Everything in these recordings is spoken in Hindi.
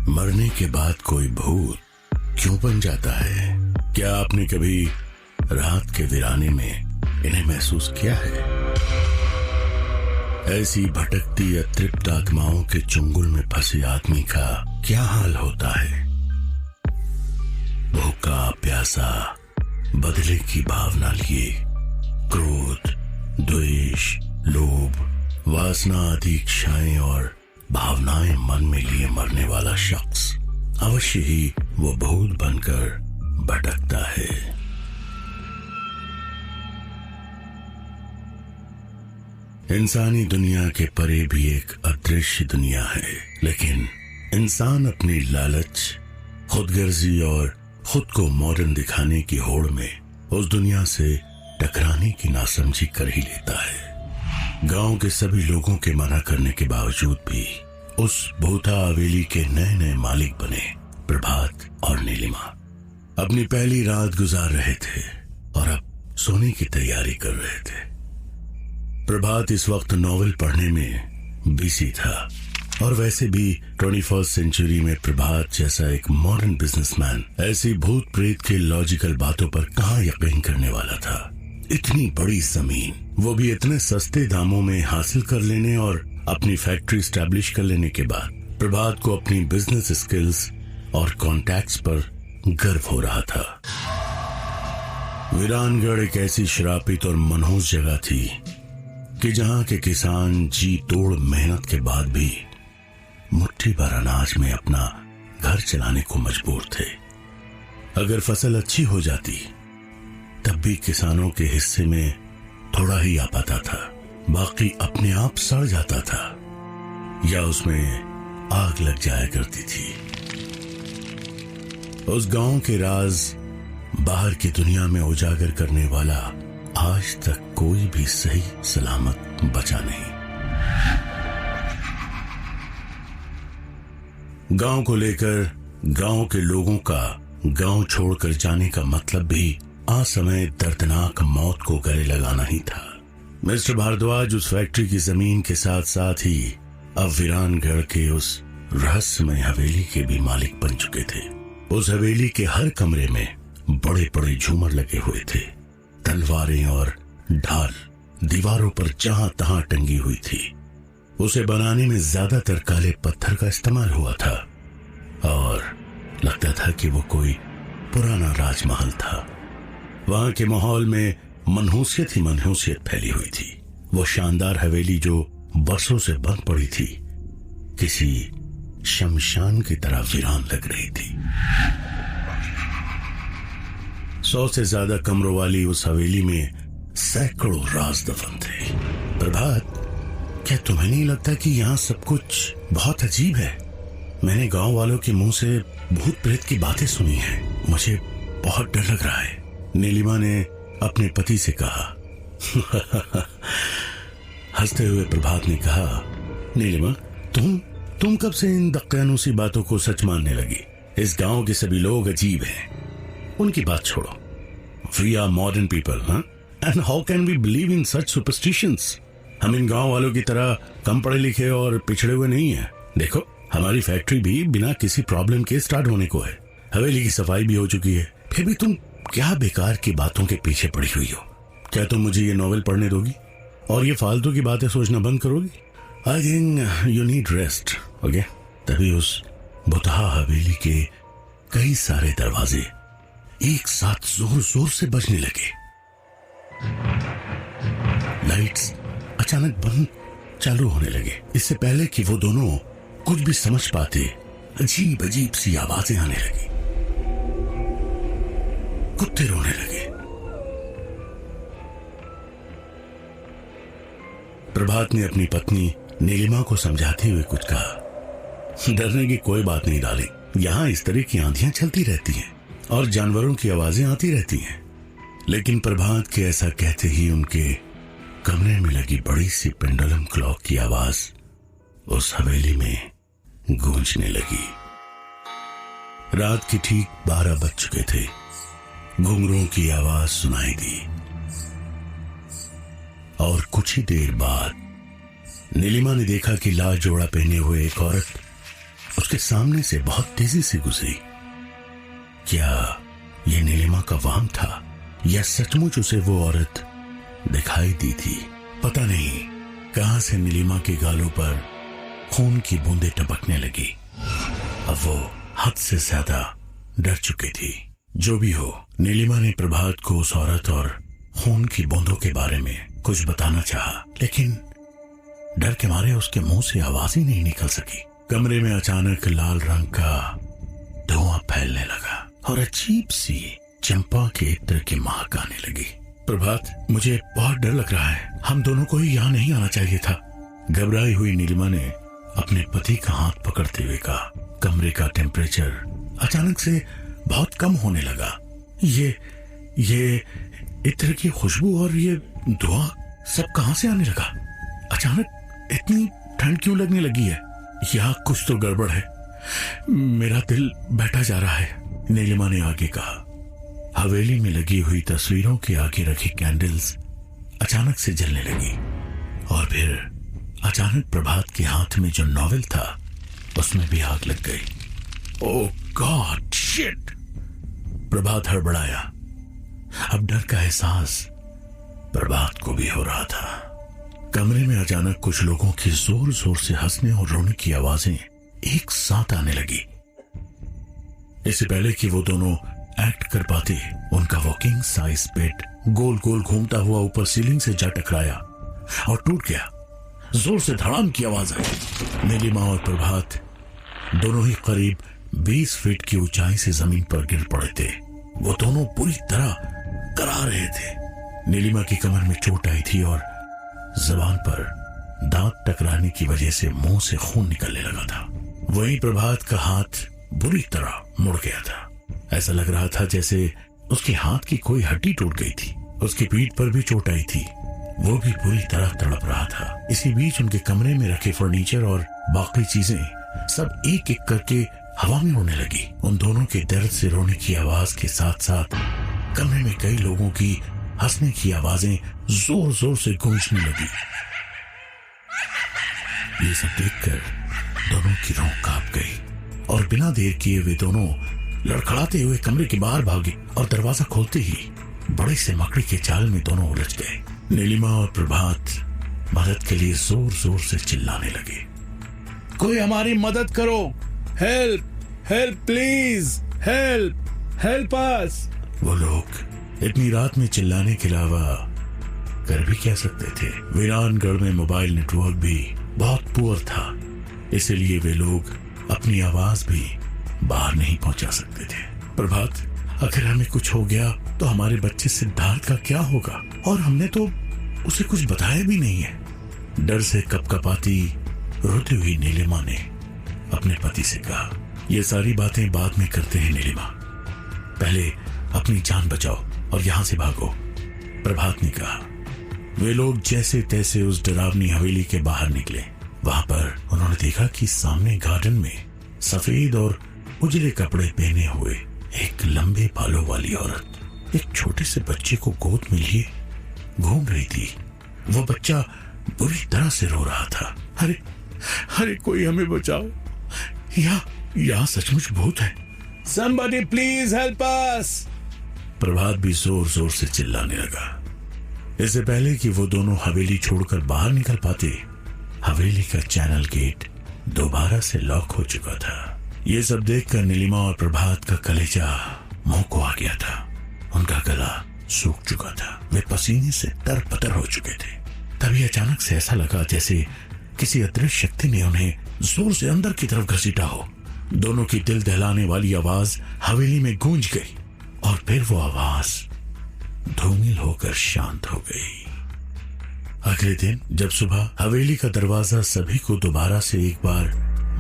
मरने के बाद कोई भूत क्यों बन जाता है? क्या आपने कभी रात के वीराने में इन्हें महसूस किया है? ऐसी भटकती अतृप्त आत्माओं के चुंगल में फंसे आदमी का क्या हाल होता है? भूखा प्यासा, बदले की भावना लिए क्रोध, द्वेष, लोभ, वासना आदि इच्छाएं और भावनाएं मन में लिए मरने वाला शख्स अवश्य ही वो भूत बनकर भटकता है। इंसानी दुनिया के परे भी एक अदृश्य दुनिया है, लेकिन इंसान अपनी लालच, खुदगर्जी और खुद को मॉडर्न दिखाने की होड़ में उस दुनिया से टकराने की नासमझी कर ही लेता है। गांव के सभी लोगों के मना करने के बावजूद भी उस भूता हवेली के नए नए मालिक बने प्रभात और नीलिमा अपनी पहली रात गुजार रहे थे और अब सोने की तैयारी कर रहे थे। प्रभात इस वक्त नॉवेल पढ़ने में बिजी था और वैसे भी 21st सेंचुरी में प्रभात जैसा एक मॉडर्न बिजनेसमैन ऐसी भूत प्रेत के लॉजिकल बातों पर कहां यकीन करने वाला था। इतनी बड़ी जमीन, वो भी इतने सस्ते दामों में हासिल कर लेने और अपनी फैक्ट्री स्टैब्लिश कर लेने के बाद प्रभात को अपनी बिजनेस स्किल्स और कॉन्टैक्ट्स पर गर्व हो रहा था। वीरानगढ़ एक ऐसी श्रापित और मनहूस जगह थी कि जहां के किसान जी तोड़ मेहनत के बाद भी मुट्ठी भर अनाज में अपना घर चलाने को मजबूर थे। अगर फसल अच्छी हो जाती तब भी किसानों के हिस्से में थोड़ा ही आ पाता था, बाकी अपने आप सड़ जाता था या उसमें आग लग जाया करती थी। उस गांव के राज बाहर की दुनिया में उजागर करने वाला आज तक कोई भी सही सलामत बचा नहीं। गांव को लेकर गांव के लोगों का गांव छोड़कर जाने का मतलब भी असमय दर्दनाक मौत को गले लगाना ही था। मिस्टर भारद्वाज उस फैक्ट्री की जमीन के साथ साथ ही अब वीरानगढ़ के उस रहस्यमय हवेली के भी मालिक बन चुके थे। उस हवेली के हर कमरे में बड़े बड़े झूमर लगे हुए थे। तलवारें और ढाल दीवारों पर जहां तहां टंगी हुई थी। उसे बनाने में ज्यादातर काले पत्थर का इस्तेमाल हुआ था और लगता था कि वो कोई पुराना राजमहल था। वहां के माहौल में मनहूसियत ही मनहूसियत फैली हुई थी। वो शानदार हवेली जो बरसों से बंद पड़ी थी किसी शमशान की तरह वीरान लग रही थी। 100 से ज्यादा कमरों वाली उस हवेली में सैकड़ों राज दफन थे। प्रभात, क्या तुम्हें नहीं लगता कि यहाँ सब कुछ बहुत अजीब है? मैंने गांव वालों के मुंह से भूत प्रेत की बातें सुनी हैं। मुझे बहुत डर लग रहा है। नीलिमा ने अपने पति से कहा। हंसते हुए प्रभात ने कहा, नीलिमा, तुम कब से इन दक्यानूसी बातों को सच मानने लगी? इस गांव के सभी लोग अजीब हैं। उनकी बात छोड़ो। We are modern people, and how can we believe in such superstitions? हम इन गांव वालों की तरह कम पढ़े लिखे और पिछड़े हुए नहीं हैं। देखो, हमारी फैक्ट्री भी बिना किसी प्रॉब्लम के स्टार्ट होने को है। हवेली की सफाई भी हो चुकी है। फिर भी तुम क्या बेकार की बातों के पीछे पड़ी हुई हो? क्या तुम मुझे ये नॉवेल पढ़ने दोगी और ये फालतू की बातें सोचना बंद करोगी? I think you need rest, okay? तभी उस बुतहा हवेली के कई सारे दरवाजे एक साथ जोर जोर से बजने लगे। लाइट्स अचानक बंद चालू होने लगे। इससे पहले कि वो दोनों कुछ भी समझ पाते, अजीब अजीब सी आवाजें आने लगी। कुत्ते रोने लगे। प्रभात ने अपनी पत्नी नीलिमा को समझाते हुए कुछ कहा। डरने की कोई बात नहीं डाली। यहाँ इस तरह की आंधियां चलती रहती हैं और जानवरों की आवाजें आती रहती हैं। लेकिन प्रभात के ऐसा कहते ही उनके कमरे में लगी बड़ी सी पेंडुलम क्लॉक की आवाज उस हवेली में गूंजने लगी। रात के ठीक 12 बज चुके थे। घुंघरुओं की आवाज सुनाई दी और कुछ ही देर बाद नीलिमा ने देखा कि लाल जोड़ा पहने हुए एक औरत उसके सामने से बहुत तेजी से गुजरी। क्या ये नीलिमा का वहम था या सचमुच उसे वो औरत दिखाई दी थी? पता नहीं कहां से नीलिमा के गालों पर खून की बूंदें टपकने लगी। अब वो हद से ज्यादा डर चुकी थी। जो भी हो, नीलिमा ने प्रभात को उस औरत और खून की बूंदों के बारे में कुछ बताना चाहा, लेकिन डर के मारे उसके मुंह से आवाज ही नहीं निकल सकी। कमरे में अचानक लाल रंग का धुआं फैलने लगा और अजीब सी चंपा के इत्र की महक आने लगी। प्रभात, मुझे बहुत डर लग रहा है, हम दोनों को ही यहाँ नहीं आना चाहिए था। घबराई हुई नीलिमा ने अपने पति का हाथ पकड़ते हुए कहा। कमरे का टेम्परेचर अचानक से बहुत कम होने लगा। ये इत्र की खुशबू और ये धुआं सब कहां से आने लगा? अचानक इतनी ठंड क्यों लगने लगी है? यहाँ कुछ तो गड़बड़ है, मेरा दिल बैठा जा रहा है, नीलिमा ने आगे कहा। हवेली में लगी हुई तस्वीरों के आगे रखी कैंडल्स अचानक से जलने लगी और फिर अचानक प्रभात के हाथ में जो नॉवेल था उसमें भी आग लग गई। ओह गॉड शिट! प्रभात हड़बड़ाया। अब डर का एहसास प्रभात को भी हो रहा था। कमरे में अचानक कुछ लोगों की जोर जोर से हंसने और रोने की आवाजें एक साथ आने लगी। इससे पहले कि वो दोनों एक्ट कर पाते, उनका वॉकिंग साइज बेड गोल गोल घूमता हुआ ऊपर सीलिंग से जा टकराया और टूट गया। जोर से धड़ाम की आवाज आई। नीलिमा और प्रभात दोनों ही करीब 20 फीट की ऊंचाई से जमीन पर गिर पड़े थे। वो दोनों पूरी तरह करा रहे थे। नीलिमा की कमर में चोट आई थी और जबान पर दांत टकराने की वजह से मुंह से खून निकलने लगा था। वहीं प्रभात का हाथ बुरी तरह मुड़ गया था। ऐसा लग रहा था जैसे उसके हाथ की कोई हड्डी टूट गई थी। उसकी पीठ पर भी चोट आई थी, वो भी पूरी तरह तड़प रहा था। इसी बीच उनके कमरे में रखे फर्नीचर और बाकी चीजें सब एक एक करके हवा में उड़ने लगी। उन दोनों के दर्द से रोने की आवाज के साथ साथ कमरे में कई लोगों की हंसने की आवाजें जोर जोर से गूंजने लगी। ये सब देखकर दोनों की रूह कांप गई और बिना देर किए वे दोनों लड़खड़ाते हुए कमरे के बाहर भागे और दरवाजा खोलते ही बड़े से मकड़ी के जाल में दोनों उलझ गए। नीलिमा और प्रभात मदद के लिए जोर जोर से चिल्लाने लगे। कोई हमारी मदद करो, help help please, help help us. वो लोग इतनी रात में चिल्लाने के अलावा कर भी क्या सकते थे? वीरानगढ़ में मोबाइल नेटवर्क भी बहुत पुअर था, इसलिए वे लोग अपनी आवाज भी बाहर नहीं पहुंचा सकते थे। प्रभात, अगर हमें कुछ हो गया तो हमारे बच्चे सिद्धार्थ का क्या होगा? और हमने तो उसे कुछ बताया भी नहीं है। डर से कपकपाती रोती हुई नीलिमा ने अपने पति से कहा, ये सारी बातें बाद में करते हैं नीलिमा, पहले अपनी जान बचाओ और यहां से भागो, प्रभात ने कहा। वे लोग जैसे तैसे उस डरावनी हवेली के बाहर निकले। वहां पर उन्होंने देखा कि सामने गार्डन में सफेद और उजले कपड़े पहने हुए एक लंबे बालों वाली औरत एक छोटे से बच्चे को गोद में लिए घूम रही थी। वो बच्चा बुरी तरह से रो रहा था। अरे अरे कोई हमें बचाओ, यहाँ सचमुच भूत है। Somebody please help us। प्रभात भी जोर जोर से चिल्लाने लगा। इससे पहले कि वो दोनों हवेली छोड़कर बाहर निकल पाते, हवेली का चैनल गेट दोबारा से लॉक हो चुका था। ये सब देखकर नीलिमा और प्रभात का कलेजा मुंह को आ गया था। उनका गला सूख चुका था, वे पसीने से तरपतर हो चुके थे। तभी अचानक से ऐसा लगा जैसे किसी अदृश्य शक्ति ने उन्हें जोर से अंदर की तरफ घसीटा हो। दोनों की दिल दहलाने वाली आवाज हवेली में गूंज गई और फिर वो आवाज धूमिल होकर शांत हो गई। अगले दिन जब सुबह हवेली का दरवाजा सभी को दोबारा से एक बार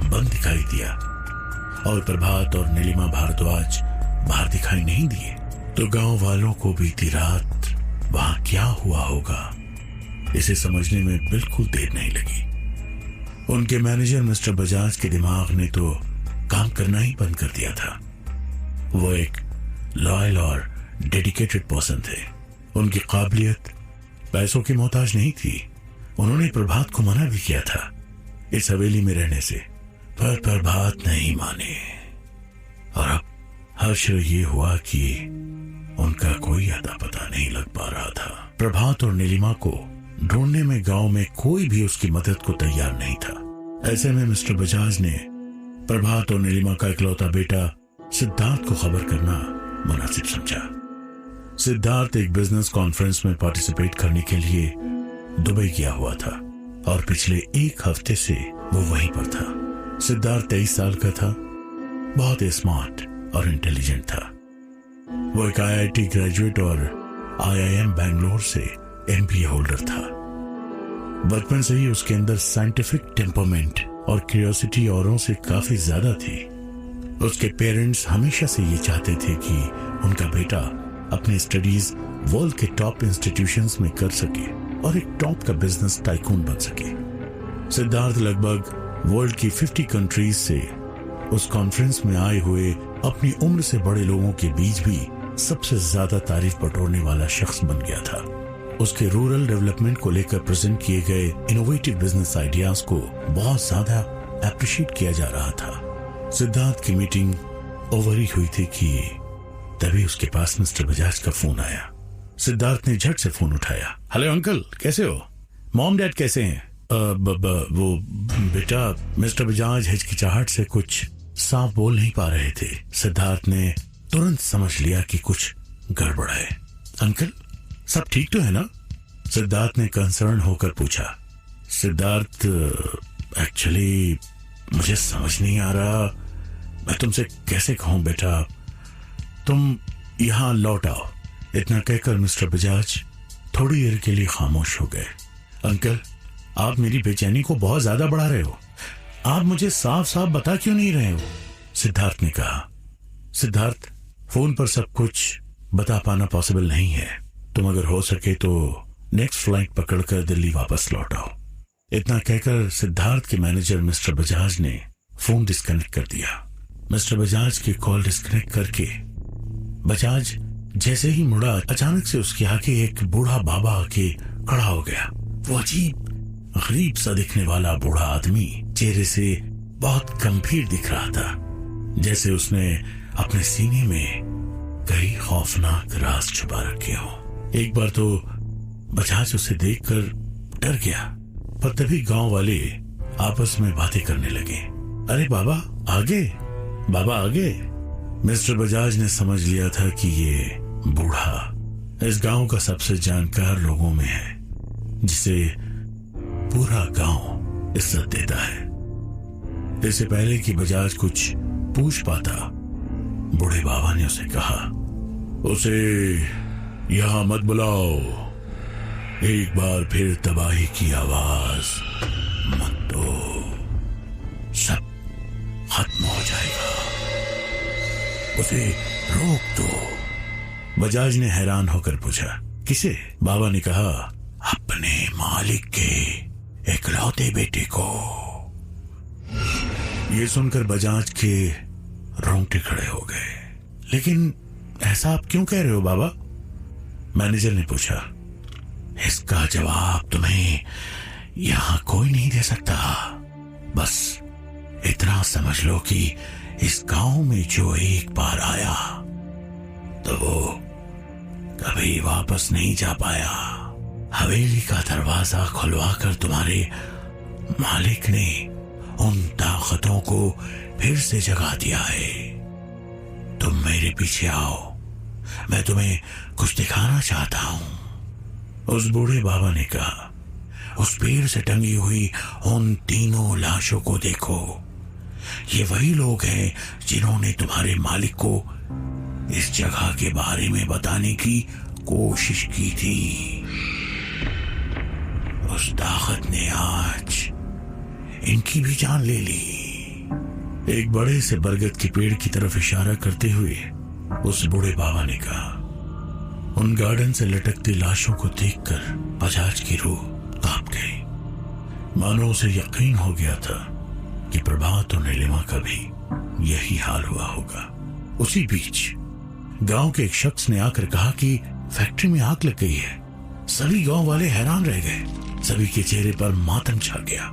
बंद दिखाई दिया और प्रभात और नीलिमा भारद्वाज बाहर दिखाई नहीं दिए, तो गांव वालों को बीती रात वहां क्या हुआ होगा इसे समझने में बिल्कुल देर नहीं लगी। उनके मैनेजर मिस्टर बजाज के दिमाग ने तो काम करना ही बंद कर दिया था। वो एक लॉयल और डेडिकेटेड पर्सन थे। उनकी काबिलियत पैसों की मोहताज नहीं थी। उन्होंने प्रभात को मना भी किया था इस हवेली में रहने से, पर प्रभात नहीं माने। और अब हर्ष ये हुआ कि उनका कोई अता पता नहीं लग पा रहा था। प्रभात और नीलिमा को ढूंढने में गांव में कोई भी उसकी मदद को तैयार नहीं था। ऐसे में मिस्टर बजाज ने प्रभात और नीलिमा का इकलौता बेटा सिद्धार्थ को खबर करना मुनासिब समझा। सिद्धार्थ एक बिजनेस कॉन्फ्रेंस में पार्टिसिपेट करने के लिए दुबई गया हुआ था और पिछले एक हफ्ते से वो वहीं पर था। सिद्धार्थ 23 साल का था, बहुत स्मार्ट और इंटेलिजेंट था। वो एक IIT ग्रेजुएट और IIM बैंगलोर से MBA होल्डर था। बचपन से ही उसके अंदर साइंटिफिक टेम्परमेंट और क्यूरियोसिटी औरों से काफी ज्यादा थी। उसके पेरेंट्स हमेशा से ये चाहते थे कि उनका बेटा अपने स्टडीज वर्ल्ड के टॉप इंस्टीट्यूशंस में कर सके और एक टॉप का बिजनेस टाइकून बन सके। सिद्धार्थ लगभग वर्ल्ड की 50 कंट्रीज से उस कॉन्फ्रेंस में आए हुए अपनी उम्र से बड़े लोगों के बीच भी सबसे ज्यादा तारीफ बटोरने वाला शख्स बन गया था। उसके रूरल डेवलपमेंट को लेकर प्रेजेंट किए गए इनोवेटिव बिजनेस आइडियाज को बहुत ज्यादा अप्रिशिएट किया जा रहा था। सिद्धार्थ की मीटिंग ओवर ही हुई थी कि तभी उसके पास मिस्टर बजाज का फोन आया। सिद्धार्थ ने झट से फोन उठाया। हेलो अंकल, कैसे हो? मॉम डैड कैसे हैं? वो बेटा, मिस्टर बजाज हिचकिचाहट से कुछ साफ बोल नहीं पा रहे थे। सिद्धार्थ ने तुरंत समझ लिया कि कुछ गड़बड़ है। अंकल, सब ठीक तो है ना? सिद्धार्थ ने कंसर्न होकर पूछा। सिद्धार्थ, एक्चुअली मुझे समझ नहीं आ रहा मैं तुमसे कैसे कहूं बेटा, तुम यहां लौट आओ। इतना कहकर मिस्टर बजाज थोड़ी देर के लिए खामोश हो गए। अंकल, आप मेरी बेचैनी को बहुत ज्यादा बढ़ा रहे हो। आप मुझे साफ साफ बता क्यों नहीं रहे हो? सिद्धार्थ ने कहा। सिद्धार्थ, फोन पर सब कुछ बता पाना पॉसिबल नहीं है। तुम अगर हो सके तो नेक्स्ट फ्लाइट पकड़कर दिल्ली वापस लौट आओ। इतना कहकर सिद्धार्थ के मैनेजर मिस्टर बजाज ने फोन डिस्कनेक्ट कर दिया। मिस्टर बजाज की कॉल डिस्कनेक्ट करके बजाज जैसे ही मुड़ा, अचानक से उसके आगे एक बूढ़ा बाबा आके खड़ा हो गया। वो अजीब गरीब सा दिखने वाला बूढ़ा आदमी चेहरे से बहुत गंभीर दिख रहा था, जैसे उसने अपने सीने में कई खौफनाक राज छुपा रखे हो। एक बार तो बजाज उसे देखकर डर गया, पर तभी गांव वाले आपस में बातें करने लगे। अरे बाबा आगे, बाबा आगे। मिस्टर बजाज ने समझ लिया था कि ये बूढ़ा इस गांव का सबसे जानकार लोगों में है, जिसे पूरा गांव इज्जत देता है। इससे पहले कि बजाज कुछ पूछ पाता, बूढ़े बाबा ने उसे कहा, उसे यहां मत बुलाओ। एक बार फिर तबाही की आवाज मत दो, सब खत्म हो जाएगा। उसे रोक दो। बजाज ने हैरान होकर पूछा, किसे? बाबा ने कहा, अपने मालिक के इकलौते बेटे को। ये सुनकर बजाज के रोंगटे खड़े हो गए। लेकिन ऐसा आप क्यों कह रहे हो बाबा? मैनेजर ने पूछा। इसका जवाब तुम्हें यहां कोई नहीं दे सकता। बस इतना समझ लो कि इस गांव में जो एक बार आया तो वो कभी वापस नहीं जा पाया। हवेली का दरवाजा खुलवाकर तुम्हारे मालिक ने उन ताकतों को फिर से जगा दिया है। तुम मेरे पीछे आओ, मैं तुम्हें कुछ दिखाना चाहता हूं। उस बूढ़े बाबा ने कहा, उस पेड़ से टंगी हुई उन तीनों लाशों को देखो। ये वही लोग हैं जिन्होंने तुम्हारे मालिक को इस जगह के बारे में बताने की कोशिश की थी। उस ताकत ने आज इनकी भी जान ले ली। एक बड़े से बरगद के पेड़ की तरफ इशारा करते हुए उस बूढ़े बाबा ने कहा। उन गार्डन से लटकती लाशों को देखकर बजाज की रूह कांप गई। मानो उसे यकीन हो गया था कि प्रभात और नीलिमा का भी यही हाल हुआ होगा। उसी बीच गांव के एक शख्स ने आकर कहा कि फैक्ट्री में आग लग गई है। सभी गांव वाले हैरान रह गए। सभी के चेहरे पर मातम छा गया।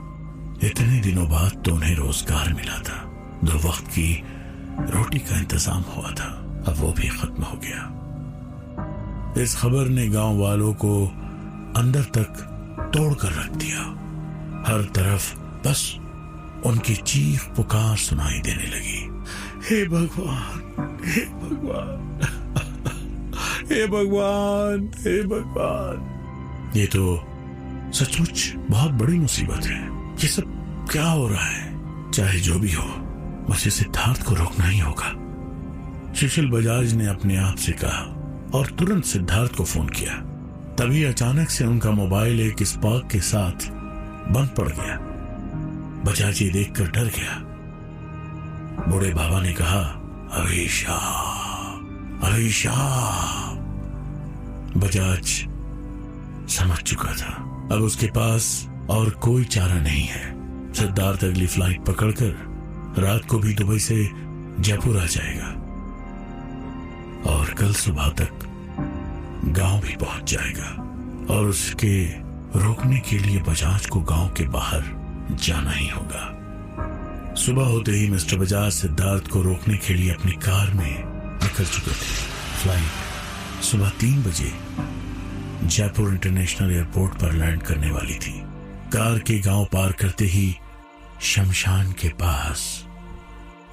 इतने दिनों बाद तो उन्हें रोजगार मिला था, 2 वक्त की रोटी का इंतजाम हुआ था, अब वो भी खत्म हो गया। इस खबर ने गांव वालों को अंदर तक तोड़कर रख दिया। हर तरफ बस उनकी चीख पुकार सुनाई देने लगी, हे भगवान, हे भगवान, हे भगवान, हे भगवान। ये तो सचमुच बहुत बड़ी मुसीबत है। ये सब क्या हो रहा है? चाहे जो भी हो, मुझे सिद्धार्थ को रोकना ही होगा। सुशील बजाज ने अपने आप से कहा और तुरंत सिद्धार्थ को फोन किया। तभी अचानक से उनका मोबाइल एक स्पार्क के साथ बंद पड़ गया। बजाज ये देखकर डर गया। बूढ़े बाबा ने कहा, अलीशा, अलीशा। बजाज समझ चुका था, अब उसके पास और कोई चारा नहीं है। सिद्धार्थ अगली फ्लाइट पकड़कर रात को भी दुबई से जयपुर आ जाएगा और कल सुबह तक गांव भी पहुंच जाएगा और उसके रोकने के लिए बजाज को गांव के बाहर जाना ही होगा। सुबह होते ही मिस्टर बजाज सिद्धार्थ को रोकने के लिए अपनी कार में निकल चुके थे। फ्लाइट सुबह 3 बजे जयपुर इंटरनेशनल एयरपोर्ट पर लैंड करने वाली थी। कार के गांव पार करते ही शमशान के पास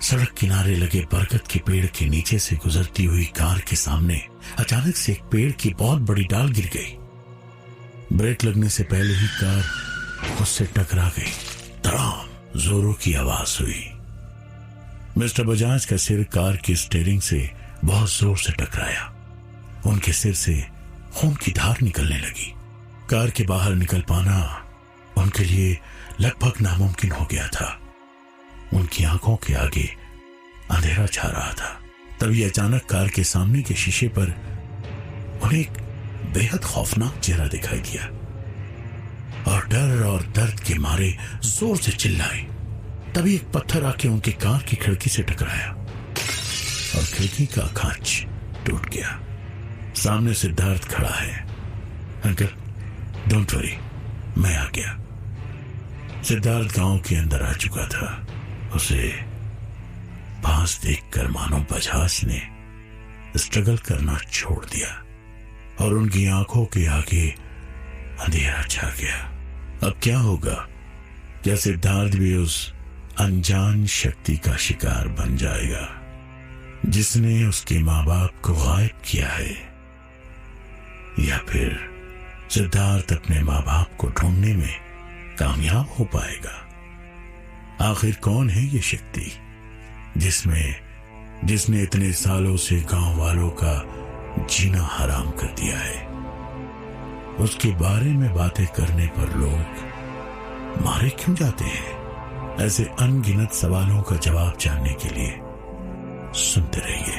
सड़क किनारे लगे बरगद के पेड़ के नीचे से गुजरती हुई कार के सामने अचानक से एक पेड़ की बहुत बड़ी डाल गिर गई। ब्रेक लगने से पहले ही कार उससे टकरा गई। धड़ाम जोरों की आवाज हुई। मिस्टर बजाज का सिर कार की स्टीयरिंग से बहुत जोर से टकराया। उनके सिर से खून की धार निकलने लगी। कार के बाहर निकल पाना उनके लिए लगभग नामुमकिन हो गया था। उनकी आंखों के आगे अंधेरा छा रहा था। तभी अचानक कार के सामने के शीशे पर उन्हें एक बेहद खौफनाक चेहरा दिखाई दिया और डर और दर्द के मारे जोर से चिल्लाए। तभी एक पत्थर आके उनकी कार की खिड़की से टकराया और खिड़की का कांच टूट गया। सामने सिद्धार्थ खड़ा है। अंकल, डोंट वरी, मैं आ गया। सिद्धार्थ गांव के अंदर आ चुका था। उसे पास देखकर मानो बजाज ने स्ट्रगल करना छोड़ दिया और उनकी आंखों के आगे अंधेरा छा गया। अब क्या होगा? क्या सिद्धार्थ भी उस अनजान शक्ति का शिकार बन जाएगा जिसने उसके मां बाप को गायब किया है, या फिर सिद्धार्थ अपने मां बाप को ढूंढने में कामयाब हो पाएगा? आखिर कौन है ये शक्ति जिसने इतने सालों से गांव वालों का जीना हराम कर दिया है? उसके बारे में बातें करने पर लोग मारे क्यों जाते हैं? ऐसे अनगिनत सवालों का जवाब जानने के लिए सुनते रहिए।